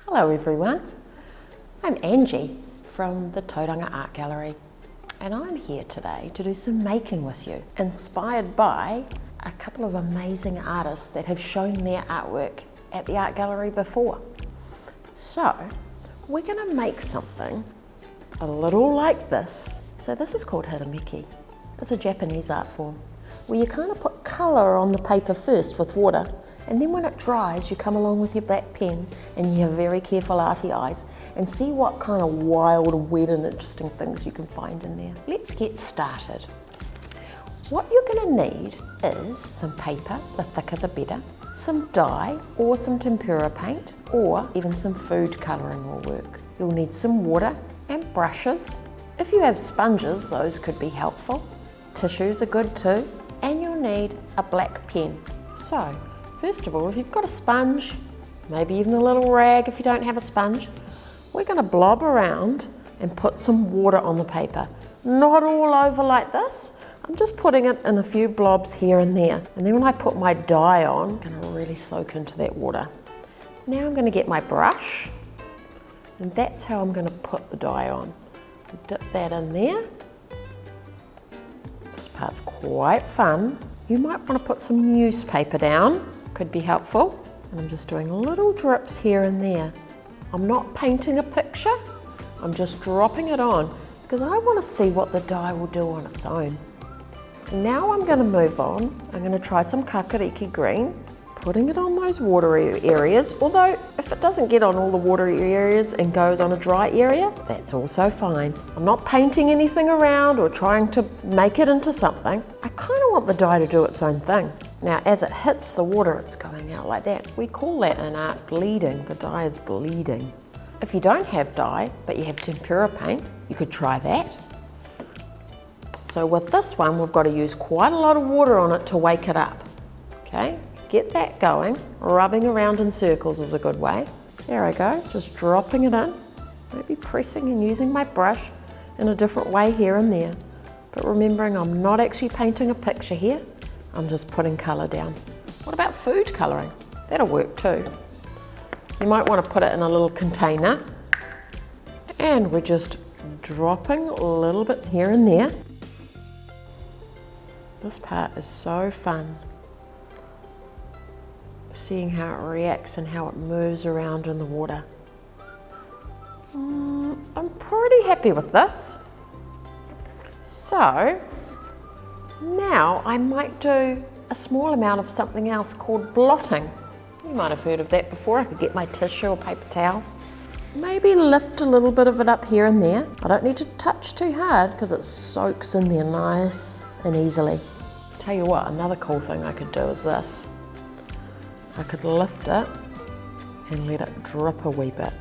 Hello everyone, I'm Angie from the Tauranga Art Gallery and I'm here today to do some making with you, inspired by a couple of amazing artists that have shown their artwork at the art gallery before. So we're going to make something a little like this. So this is called Hirameki. It's a Japanese art form where you kind of put colour on the paper first with water, and then when it dries you come along with your black pen and you have very careful arty eyes and see what kind of wild, weird and interesting things you can find in there. Let's get started. What you're going to need is some paper, the thicker the better, some dye or some tempera paint, or even some food colouring will work. You'll need some water and brushes. If you have sponges, those could be helpful. Tissues are good too. And you'll need a black pen. So, first of all, if you've got a sponge, maybe even a little rag if you don't have a sponge, we're going to blob around and put some water on the paper. Not all over like this. I'm just putting it in a few blobs here and there. And then when I put my dye on, I'm going to really soak into that water. Now I'm going to get my brush, and that's how I'm going to put the dye on. Dip that in there. This part's quite fun. You might want to put some newspaper down, could be helpful. And I'm just doing little drips here and there. I'm not painting a picture, I'm just dropping it on because I want to see what the dye will do on its own. Now I'm going to move on. I'm going to try some kakariki green, putting it on those watery areas, although if it doesn't get on all the watery areas and goes on a dry area, that's also fine. I'm not painting anything around or trying to make it into something. I kind of want the dye to do its own thing. Now as it hits the water, it's going out like that. We call that in art bleeding. The dye is bleeding. If you don't have dye, but you have tempera paint, you could try that. So with this one, we've got to use quite a lot of water on it to wake it up, okay? Get that going. Rubbing around in circles is a good way. There I go, just dropping it in. Maybe pressing and using my brush in a different way here and there. But remembering I'm not actually painting a picture here, I'm just putting colour down. What about food colouring? That'll work too. You might want to put it in a little container. And we're just dropping little bits here and there. This part is so fun. Seeing how it reacts and how it moves around in the water. I'm pretty happy with this. So now I might do a small amount of something else called blotting. You might have heard of that before. I could get my tissue or paper towel. Maybe lift a little bit of it up here and there. I don't need to touch too hard because it soaks in there nice and easily. Tell you what, another cool thing I could do is this. I could lift it and let it drip a wee bit.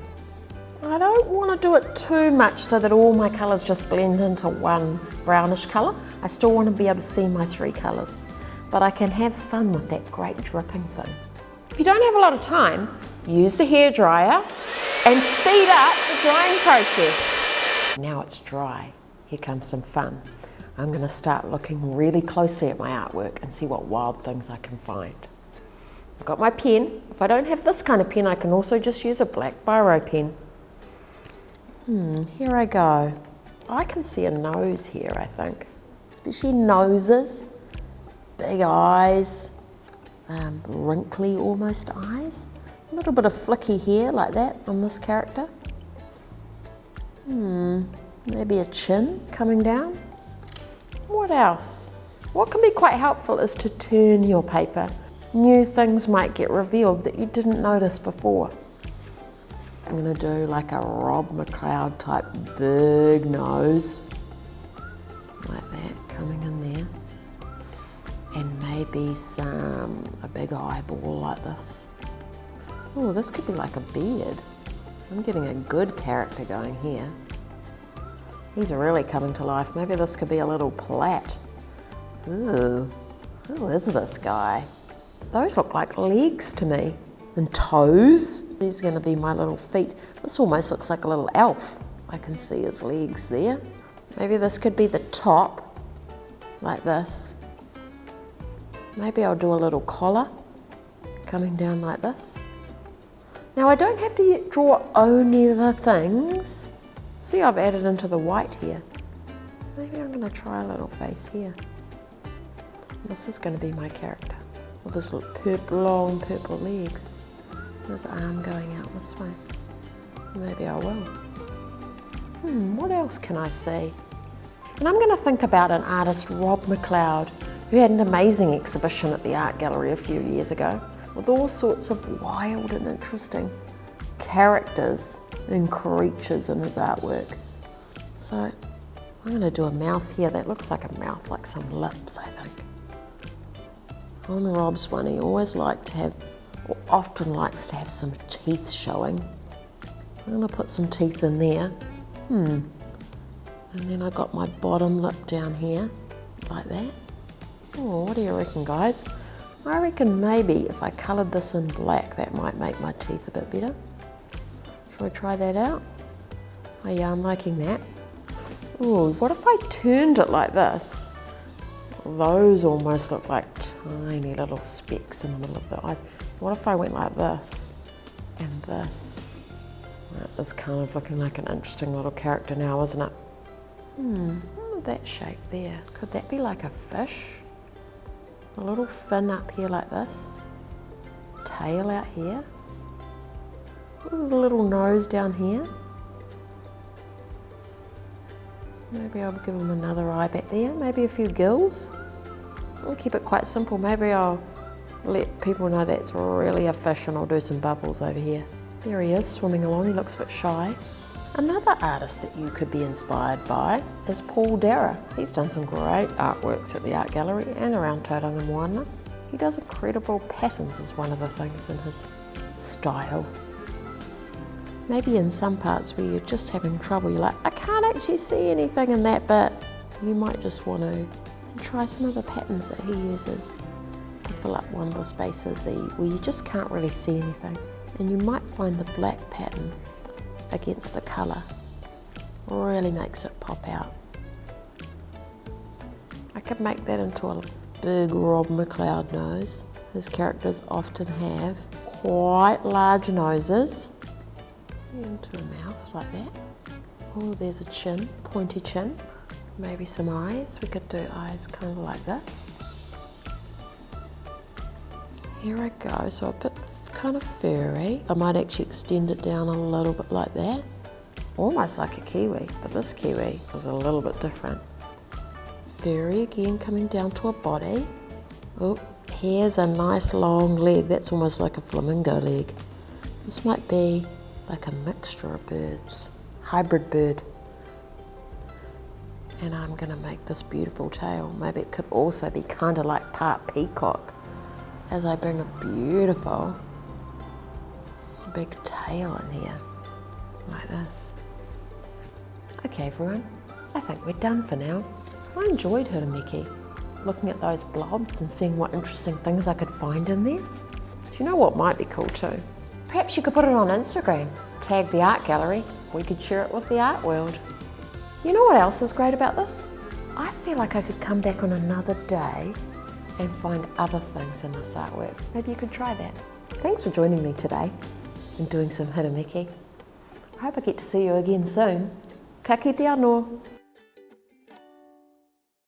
I don't want to do it too much so that all my colours just blend into one brownish colour. I still want to be able to see my three colours, but I can have fun with that great dripping thing. If you don't have a lot of time, use the hairdryer and speed up the drying process. Now it's dry. Here comes some fun. I'm going to start looking really closely at my artwork and see what wild things I can find. I've got my pen. If I don't have this kind of pen, I can also just use a black biro pen. Here I go. I can see a nose here, I think. Especially noses, big eyes, wrinkly almost eyes. A little bit of flicky hair like that on this character. Maybe a chin coming down. What else? What can be quite helpful is to turn your paper. New things might get revealed that you didn't notice before. I'm going to do like a Rob McLeod type big nose, like that, coming in there. And maybe a big eyeball like this. Oh, this could be like a beard. I'm getting a good character going here. These are really coming to life. Maybe this could be a little plait. Ooh, who is this guy? Those look like legs to me. And toes. These are going to be my little feet. This almost looks like a little elf. I can see his legs there. Maybe this could be the top, like this. Maybe I'll do a little collar coming down like this. Now I don't have to draw only the things. See, I've added into the white here. Maybe I'm going to try a little face here. This is going to be my character with his long purple legs. His arm going out this way. Maybe I will. What else can I see? And I'm going to think about an artist, Rob McLeod, who had an amazing exhibition at the art gallery a few years ago with all sorts of wild and interesting characters and creatures in his artwork. So I'm going to do a mouth here that looks like a mouth, like some lips, I think. On Rob's one, he always liked to have, or often likes to have, some teeth showing. I'm going to put some teeth in there. And then I got my bottom lip down here, like that. Oh, what do you reckon, guys? I reckon maybe if I coloured this in black, that might make my teeth a bit better. Shall we try that out? Oh yeah, I'm liking that. Ooh, what if I turned it like this? Those almost look like tiny little specks in the middle of the eyes. What if I went like this and this? That is kind of looking like an interesting little character now, isn't it? That shape there. Could that be like a fish? A little fin up here like this. Tail out here. This is a little nose down here. Maybe I'll give him another eye back there. Maybe a few gills. I'll keep it quite simple. Maybe I'll let people know that's really a fish and I'll do some bubbles over here. There he is, swimming along. He looks a bit shy. Another artist that you could be inspired by is Paul Darragh. He's done some great artworks at the art gallery and around Tauranga Moana. He does incredible patterns as one of the things in his style. Maybe in some parts where you're just having trouble, you're like, I can't actually see anything in that bit. You might just want to try some of the patterns that he uses to fill up one of the spaces where you just can't really see anything. And you might find the black pattern against the colour really makes it pop out. I could make that into a big Rob McLeod nose. His characters often have quite large noses. Into a mouth like that. Oh, there's a chin, pointy chin. Maybe some eyes. We could do eyes kind of like this. Here I go, so a bit kind of furry. I might actually extend it down a little bit like that. Almost like a kiwi, but this kiwi is a little bit different. Furry again, coming down to a body. Oh, here's a nice long leg. That's almost like a flamingo leg. This might be like a mixture of birds, hybrid bird. And I'm gonna make this beautiful tail. Maybe it could also be kind of like part peacock as I bring a beautiful big tail in here, like this. Okay everyone, I think we're done for now. I enjoyed Hirameki, looking at those blobs and seeing what interesting things I could find in there. Do you know what might be cool too? Perhaps you could put it on Instagram, tag the art gallery, we could share it with the art world. You know what else is great about this? I feel like I could come back on another day and find other things in this artwork. Maybe you could try that. Thanks for joining me today and doing some Hirameki. I hope I get to see you again soon. Ka kite anō.